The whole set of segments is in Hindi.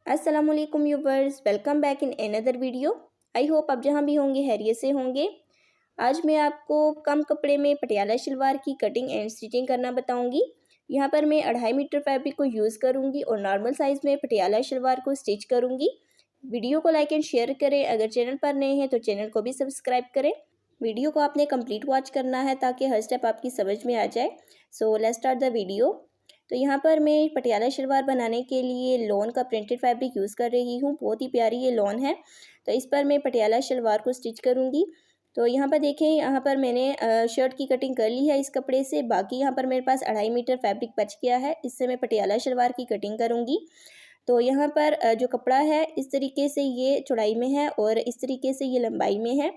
अस्सलाम वालेकुम viewers, welcome back in another video. I hope आप जहाँ भी होंगे खैरियत से होंगे। आज मैं आपको कम कपड़े में पटियाला शलवार की कटिंग एंड स्टिचिंग करना बताऊंगी। यहाँ पर मैं 2.5 मीटर फैब्रिक को यूज़ करूंगी और नॉर्मल साइज़ में पटियाला शलवार को स्टिच करूंगी। वीडियो को लाइक एंड शेयर करें। अगर चैनल पर नए हैं तो चैनल को भी सब्सक्राइब करें। वीडियो को आपने कंप्लीट वॉच करना है ताकि हर स्टेप आपकी समझ में आ जाए। So let's start the video. तो यहाँ पर मैं पटियाला शलवार बनाने के लिए लॉन का प्रिंटेड फैब्रिक यूज़ कर रही हूँ। बहुत ही प्यारी ये लॉन है। तो इस पर मैं पटियाला शलवार को स्टिच करूँगी। तो यहाँ पर देखें, यहाँ पर मैंने शर्ट की कटिंग कर ली है इस कपड़े से। बाकी यहाँ पर मेरे पास 2.5 मीटर फैब्रिक बच गया है। इससे मैं पटियाला शलवार की कटिंग करूँगी। तो यहाँ पर जो कपड़ा है इस तरीके से ये चौड़ाई में है और इस तरीके से ये लंबाई में है।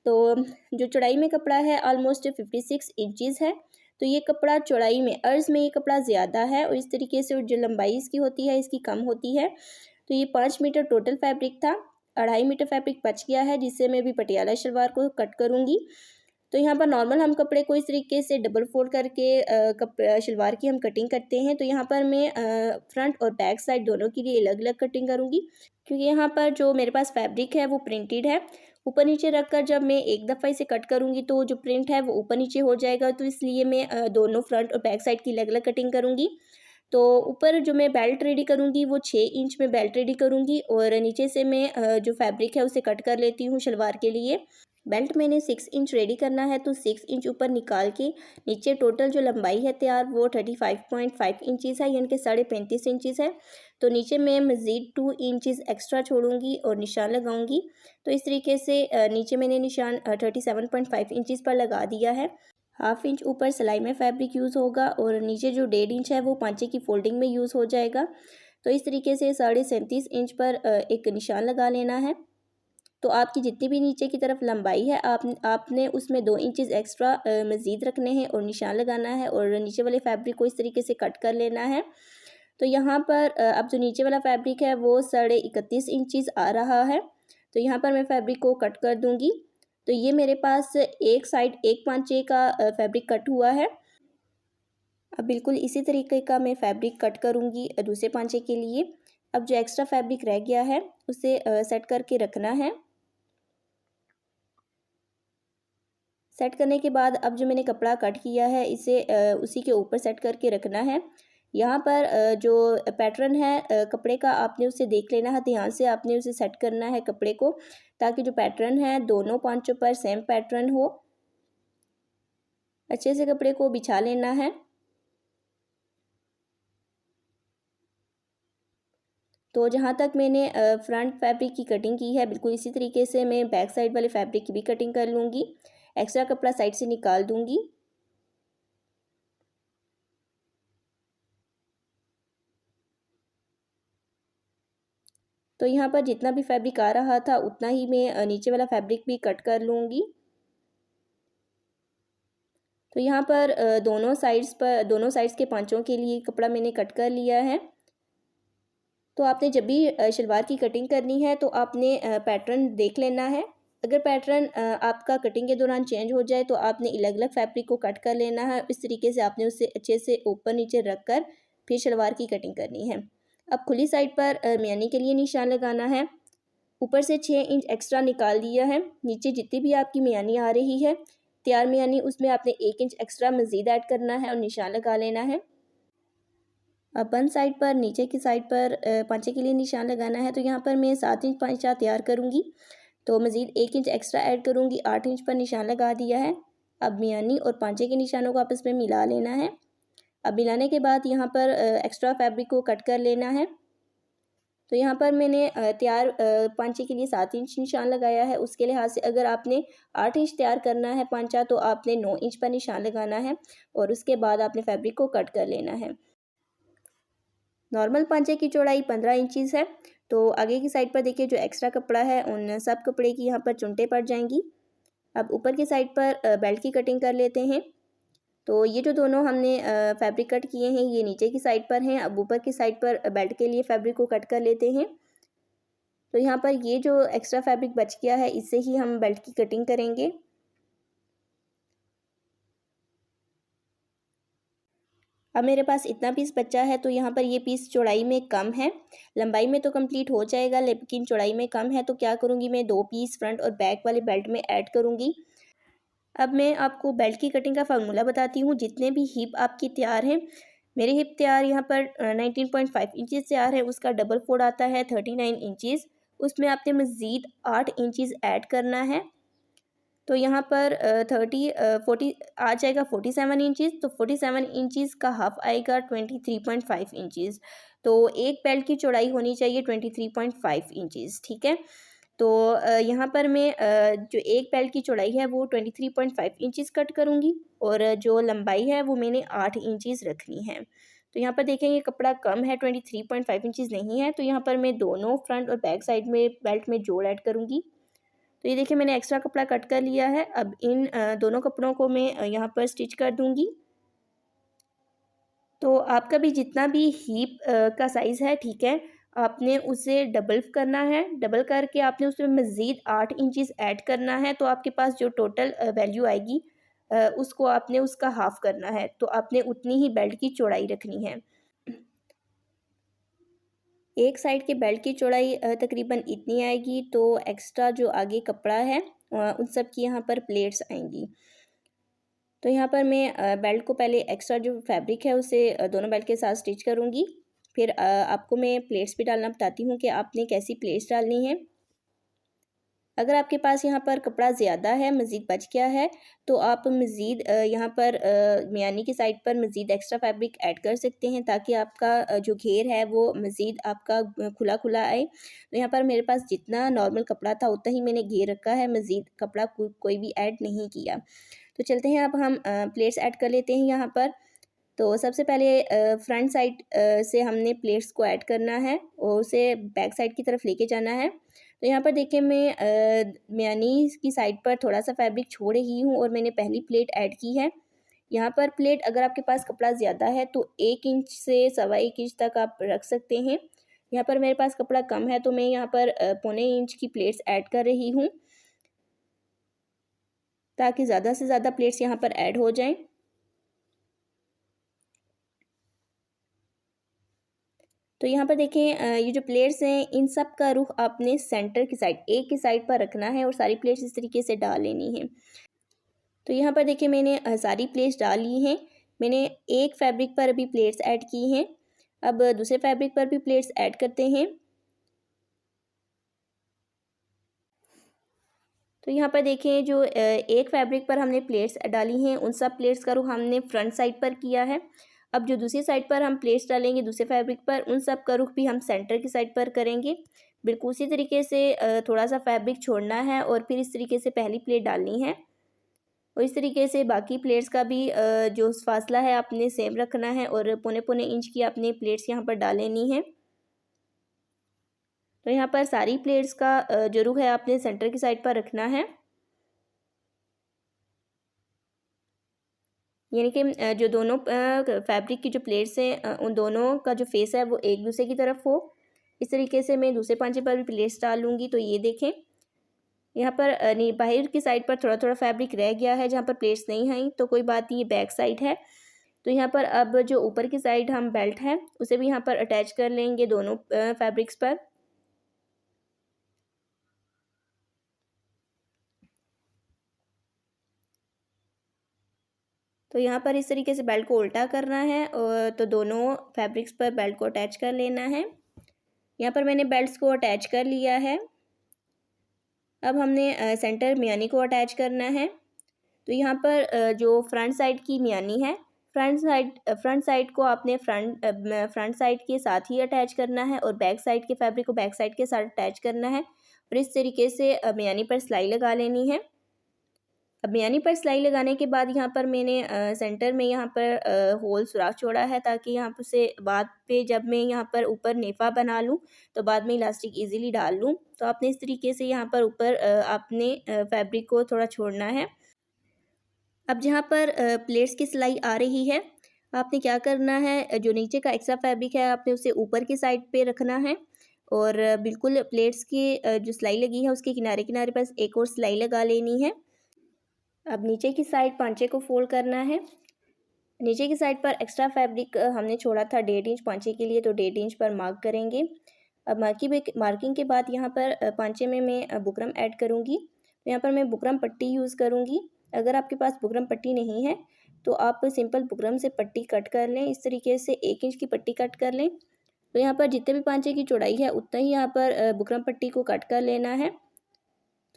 तो जो चौड़ाई में कपड़ा है ऑलमोस्ट 56 इंचज़ है। तो ये कपड़ा चौड़ाई में, अर्ज़ में ये कपड़ा ज़्यादा है और इस तरीके से जो लंबाई इसकी होती है इसकी कम होती है। तो ये 5 मीटर टोटल फैब्रिक था। 2.5 मीटर फैब्रिक बच गया है जिससे मैं भी पटियाला शलवार को कट करूँगी। तो यहाँ पर नॉर्मल हम कपड़े को इस तरीके से डबल फोल्ड करके शलवार की हम कटिंग करते हैं। तो यहाँ पर मैं फ्रंट और बैक साइड दोनों के लिए अलग अलग कटिंग करूँगी, क्योंकि यहाँ पर जो मेरे पास फैब्रिक है वो प्रिंटेड है। ऊपर नीचे रखकर जब मैं एक दफ़ा इसे कट करूँगी तो जो प्रिंट है वो ऊपर नीचे हो जाएगा। तो इसलिए मैं दोनों फ्रंट और बैक साइड की अलग अलग कटिंग करूँगी। तो ऊपर जो मैं बेल्ट रेडी करूँगी वो 6 इंच में बेल्ट रेडी करूँगी और नीचे से मैं जो फैब्रिक है उसे कट कर लेती हूँ शलवार के लिए। बेल्ट मैंने 6 इंच रेडी करना है, तो 6 इंच ऊपर निकाल के नीचे टोटल जो लंबाई है तैयार वो 35.5 इंचज़ है, यानी कि 35.5 इंचज़ है। तो नीचे मैं मज़ीद 2 इंचज़ एक्स्ट्रा छोड़ूंगी और निशान लगाऊंगी। तो इस तरीके से नीचे मैंने निशान 37.5 इंचज़ पर लगा दिया है। हाफ इंच ऊपर सिलाई में फैब्रिक यूज़ होगा और नीचे जो 1.5 इंच है वो पांचे की फोल्डिंग में यूज़ हो जाएगा। तो इस तरीके से 37.5 इंच पर एक निशान लगा लेना है। तो आपकी जितनी भी नीचे की तरफ लंबाई है आपने उसमें 2 इंचज़ एक्स्ट्रा मज़ीद रखने हैं और निशान लगाना है और नीचे वाले फैब्रिक को इस तरीके से कट कर लेना है। तो यहाँ पर अब जो नीचे वाला फैब्रिक है वो 31.5 इंचज़ आ रहा है। तो यहाँ पर मैं फैब्रिक को कट कर दूँगी। तो ये मेरे पास एक साइड एक पांचे का फैब्रिक कट हुआ है। अब बिल्कुल इसी तरीके का मैं फैब्रिक कट करूँगी दूसरे पांचे के लिए। अब जो एक्स्ट्रा फैब्रिक रह गया है उसे सेट करके रखना है। सेट करने के बाद अब जो मैंने कपड़ा कट किया है इसे उसी के ऊपर सेट करके रखना है। यहाँ पर जो पैटर्न है कपड़े का आपने उसे देख लेना है, ध्यान से आपने उसे सेट करना है कपड़े को, ताकि जो पैटर्न है दोनों पांचों पर सेम पैटर्न हो। अच्छे से कपड़े को बिछा लेना है। तो जहाँ तक मैंने फ्रंट फैब्रिक की कटिंग की है बिल्कुल इसी तरीके से मैं बैक साइड वाले फैब्रिक की भी कटिंग कर लूँगी। एक्स्ट्रा कपड़ा साइड से निकाल दूँगी। तो यहाँ पर जितना भी फैब्रिक आ रहा था उतना ही मैं नीचे वाला फैब्रिक भी कट कर लूँगी। तो यहाँ पर दोनों साइड्स के पांचों के लिए कपड़ा मैंने कट कर लिया है। तो आपने जब भी शलवार की कटिंग करनी है तो आपने पैटर्न देख लेना है। अगर पैटर्न आपका कटिंग के दौरान चेंज हो जाए तो आपने अलग अलग फैब्रिक को कट कर लेना है। इस तरीके से आपने उसे अच्छे से ऊपर नीचे रख कर फिर शलवार की कटिंग करनी है। अब खुली साइड पर मियानी के लिए निशान लगाना है। ऊपर से 6 इंच एक्स्ट्रा निकाल दिया है। नीचे जितनी भी आपकी मियानी आ रही है तैयार मियानी, उसमें आपने 1 इंच एक्स्ट्रा मज़ीद ऐड करना है और निशान लगा लेना है। अब बंद साइड पर नीचे की साइड पर पांचे के लिए निशान लगाना है। तो यहाँ पर मैं 7 इंच पांचा तैयार करूँगी, तो मज़ीद 1 इंच एक्स्ट्रा ऐड करूँगी। 8 इंच पर निशान लगा दिया है। अब मियानी और पांचे के निशानों को आपस में मिला लेना है। अब मिलाने के बाद यहाँ पर एक्स्ट्रा फैब्रिक को कट कर लेना है। तो यहाँ पर मैंने तैयार पांचे के लिए 7 इंच निशान लगाया है। उसके लिहाज से अगर आपने 8 इंच तैयार करना है पांचा तो आपने 9 इंच पर निशान लगाना है और उसके बाद आपने फैब्रिक को कट कर लेना है। नॉर्मल पांचे की चौड़ाई 15 इंचज़ है। तो आगे की साइड पर देखिए जो एक्स्ट्रा कपड़ा है उन सब कपड़े की यहाँ पर चुनटे पड़ जाएंगी। अब ऊपर की साइड पर बेल्ट की कटिंग कर लेते हैं। तो ये जो दोनों हमने फैब्रिक कट किए हैं ये नीचे की साइड पर हैं। अब ऊपर की साइड पर बेल्ट के लिए फैब्रिक को कट कर लेते हैं। तो यहाँ पर ये जो एक्स्ट्रा फैब्रिक बच गया है इससे ही हम बेल्ट की कटिंग करेंगे। अब मेरे पास इतना पीस बचा है, तो यहाँ पर ये पीस चौड़ाई में कम है, लंबाई में तो कंप्लीट हो जाएगा लेकिन चौड़ाई में कम है, तो क्या करूँगी मैं 2 पीस फ्रंट और बैक वाले बेल्ट में ऐड करूँगी। अब मैं आपको बेल्ट की कटिंग का फार्मूला बताती हूँ। जितने भी हिप आपकी तैयार हैं, मेरे हिप तैयार यहाँ पर 19.5 इंचज़ तैयार है, उसका डबल फोल्ड आता है 39 इंचज़। उसमें आपने मज़ीद 8 इंचज़ ऐड करना है, तो यहाँ पर 40 आ जाएगा 47 इंचज़, तो 47 इंचज़ का हाफ आएगा 23.5 इंचज़। तो एक बेल्ट की चौड़ाई होनी चाहिए 23.5 इंचज़, ठीक है। तो यहाँ पर मैं जो एक बेल्ट की चौड़ाई है वो 23.5 इंचज़ कट करूँगी और जो लंबाई है वो मैंने 8 इंचज़ रखनी है। तो यहाँ पर देखेंगे कपड़ा कम है, 23.5 इंचज़ नहीं है, तो यहाँ पर मैं दोनों फ्रंट और बैक साइड में बेल्ट में जोड़ ऐड करूँगी। तो ये देखिए मैंने एक्स्ट्रा कपड़ा कट कर लिया है। अब इन दोनों कपड़ों को मैं यहाँ पर स्टिच कर दूँगी। तो आपका भी जितना भी हीप का साइज़ है, ठीक है, आपने उसे डबल करना है। डबल करके आपने उसमें मज़ीद 8 इंचज़ ऐड करना है, तो आपके पास जो टोटल वैल्यू आएगी उसको आपने उसका हाफ़ करना है। तो आपने उतनी ही बेल्ट की चौड़ाई रखनी है। एक साइड के बेल्ट की चौड़ाई तकरीबन इतनी आएगी, तो एक्स्ट्रा जो आगे कपड़ा है उन सब की यहाँ पर प्लेट्स आएंगी। तो यहाँ पर मैं बेल्ट को पहले एक्स्ट्रा जो फैब्रिक है उसे दोनों बेल्ट के साथ स्टिच करूँगी। फिर आपको मैं प्लेट्स भी डालना बताती हूँ कि आपने कैसी प्लेट्स डालनी है। अगर आपके पास यहाँ पर कपड़ा ज़्यादा है, मज़ीद बच गया है, तो आप मज़ीद यहाँ पर मियानी की साइड पर मज़ीद एक्स्ट्रा फैब्रिक ऐड कर सकते हैं, ताकि आपका जो घेर है वो मज़ीद आपका खुला खुला आए। तो यहाँ पर मेरे पास जितना नॉर्मल कपड़ा था उतना ही मैंने घेर रखा है, मज़ीद कपड़ा कोई भी ऐड नहीं किया। तो चलते हैं, अब हम प्लेट्स ऐड कर लेते हैं यहाँ पर। तो सबसे पहले फ्रंट साइड से हमने प्लेट्स को ऐड करना है और उसे बैक साइड की तरफ लेके जाना है। तो यहाँ पर देखिए मैं मियानी की साइड पर थोड़ा सा फैब्रिक छोड़ रही हूँ और मैंने पहली प्लेट ऐड की है। यहाँ पर प्लेट अगर आपके पास कपड़ा ज़्यादा है तो 1 इंच से 1.25 इंच तक आप रख सकते हैं। यहाँ पर मेरे पास कपड़ा कम है, तो मैं यहाँ पर 1.25 इंच की प्लेट्स ऐड कर रही हूँ, ताकि ज़्यादा से ज़्यादा प्लेट्स यहाँ पर ऐड हो जाएं। तो यहाँ पर देखें ये जो प्लेट्स हैं इन सब का रुख आपने सेंटर की साइड, एक की साइड पर रखना है और सारी प्लेट्स इस तरीके से डाल लेनी है। तो यहाँ पर देखिए मैंने सारी प्लेट्स डाल ली हैं। मैंने एक फैब्रिक पर अभी प्लेट्स ऐड की हैं। अब दूसरे फैब्रिक पर भी प्लेट्स ऐड करते हैं। तो यहाँ पर देखें जो एक फैब्रिक पर हमने प्लेट्स डाली हैं उन सब प्लेट्स का रुख हमने फ्रंट साइड पर किया है। अब जो दूसरी साइड पर हम प्लेट्स डालेंगे दूसरे फैब्रिक पर, उन सब का रुख भी हम सेंटर की साइड पर करेंगे। बिल्कुल उसी तरीके से थोड़ा सा फैब्रिक छोड़ना है और फिर इस तरीके से पहली प्लेट डालनी है और इस तरीके से बाकी प्लेट्स का भी जो फासला है आपने सेम रखना है और 0.25 इंच की आपने प्लेट्स यहाँ पर डाल लेनी है। तो यहाँ पर सारी प्लेट्स का जो रुख है आपने सेंटर की साइड पर रखना है, यानी कि जो दोनों फैब्रिक की जो प्लेट्स हैं उन दोनों का जो फेस है वो एक दूसरे की तरफ हो। इस तरीके से मैं दूसरे पांचे पर भी प्लेट्स डाल लूँगी। तो ये देखें यहाँ पर बाहर की साइड पर थोड़ा थोड़ा फैब्रिक रह गया है जहाँ पर प्लेट्स नहीं आई, तो कोई बात नहीं, ये बैक साइड है। तो यहाँ पर अब जो ऊपर की साइड हम बेल्ट है उसे भी यहाँ पर अटैच कर लेंगे दोनों फैब्रिक्स पर। तो यहाँ पर इस तरीके से बेल्ट को उल्टा करना है और तो दोनों फैब्रिक्स पर बेल्ट को अटैच कर लेना है। यहाँ पर मैंने बेल्ट्स को अटैच कर लिया है। अब हमने सेंटर मियानी को अटैच करना है। तो यहाँ पर जो फ्रंट साइड की मियानी है, फ्रंट साइड को आपने फ्रंट साइड के साथ ही अटैच करना है और बैक साइड के फैब्रिक को बैक साइड के साथ अटैच करना है और इस तरीके से मियानी पर सिलाई लगा लेनी है। अब मियानी पर सिलाई लगाने के बाद यहाँ पर मैंने सेंटर में यहाँ पर होल सुराख छोड़ा है, ताकि यहाँ पर से बाद पे जब मैं यहाँ पर ऊपर नेफा बना लूँ तो बाद में इलास्टिक इजीली डाल लूँ। तो आपने इस तरीके से यहाँ पर ऊपर आपने फैब्रिक को थोड़ा छोड़ना है। अब जहाँ पर प्लेट्स की सिलाई आ रही है, आपने क्या करना है, जो नीचे का एक्स्ट्रा फैब्रिक है आपने उसे ऊपर की साइड पे रखना है और बिल्कुल प्लेट्स की जो सिलाई लगी है उसके किनारे किनारे पर एक और सिलाई लगा लेनी है। अब नीचे की साइड पांचे को फोल्ड करना है नीचे की साइड पर एक्स्ट्रा फैब्रिक हमने छोड़ा था 1.5 इंच पांचे के लिए, तो 1.5 इंच पर मार्क करेंगे। अब मार्किंग के बाद यहाँ पर पांचे में मैं बुकरम ऐड करूँगी। तो यहाँ पर मैं बुकरम पट्टी यूज़ करूँगी। अगर आपके पास बुकरम पट्टी नहीं है तो आप सिंपल बुकरम से पट्टी कट कर लें। इस तरीके से 1 इंच की पट्टी कट कर लें। तो यहाँ पर जितने भी पांचे की चौड़ाई है उतना ही यहाँ पर बुकरम पट्टी को कट कर लेना है।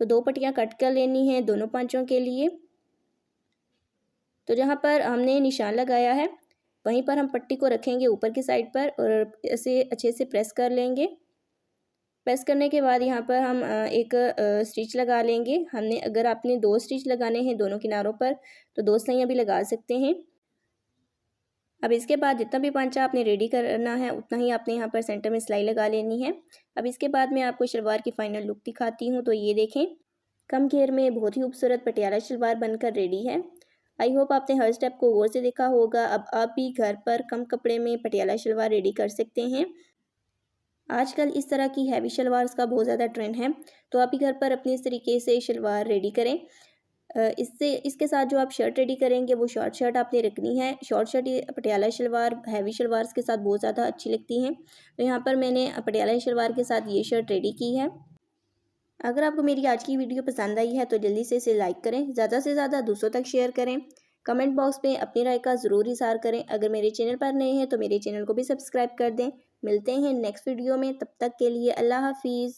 तो 2 पट्टियाँ कट कर लेनी है दोनों पांचों के लिए। तो जहाँ पर हमने निशान लगाया है वहीं पर हम पट्टी को रखेंगे ऊपर की साइड पर और इसे अच्छे से प्रेस कर लेंगे। प्रेस करने के बाद यहाँ पर हम एक स्टिच लगा लेंगे। अगर आपने 2 स्टिच लगाने हैं दोनों किनारों पर तो 2 सिलाइयाँ भी लगा सकते हैं। अब इसके बाद जितना भी पांचा आपने रेडी करना है उतना ही आपने यहाँ पर सेंटर में सिलाई लगा लेनी है। अब इसके बाद मैं आपको शलवार की फाइनल लुक दिखाती हूँ। तो ये देखें, कम घेर में बहुत ही खूबसूरत पटियाला शलवार बनकर रेडी है। आई होप आपने हर स्टेप को गौर से देखा होगा। अब आप भी घर पर कम कपड़े में पटियाला शलवार रेडी कर सकते हैं। आजकल इस तरह की हैवी शलवार्स का बहुत ज़्यादा ट्रेंड है, तो आप भी घर पर अपने इस तरीके से शलवार रेडी करें। इसके साथ जो आप शर्ट रेडी करेंगे वो शॉर्ट शर्ट आपने रखनी है। शॉर्ट शर्ट ये पटियाला शलवार हैवी शलवार्स के साथ बहुत ज़्यादा अच्छी लगती हैं। तो यहाँ पर मैंने पटियाला शलवार के साथ ये शर्ट रेडी की है। अगर आपको मेरी आज की वीडियो पसंद आई है तो जल्दी से इसे लाइक करें, ज़्यादा से ज़्यादा दूसरों तक शेयर करें। कमेंट बॉक्स में अपनी राय का ज़रूर इज़हार करें। अगर मेरे चैनल पर नए हैं तो मेरे चैनल को भी सब्सक्राइब कर दें। मिलते हैं नेक्स्ट वीडियो में, तब तक के लिए अल्लाह हाफिज़।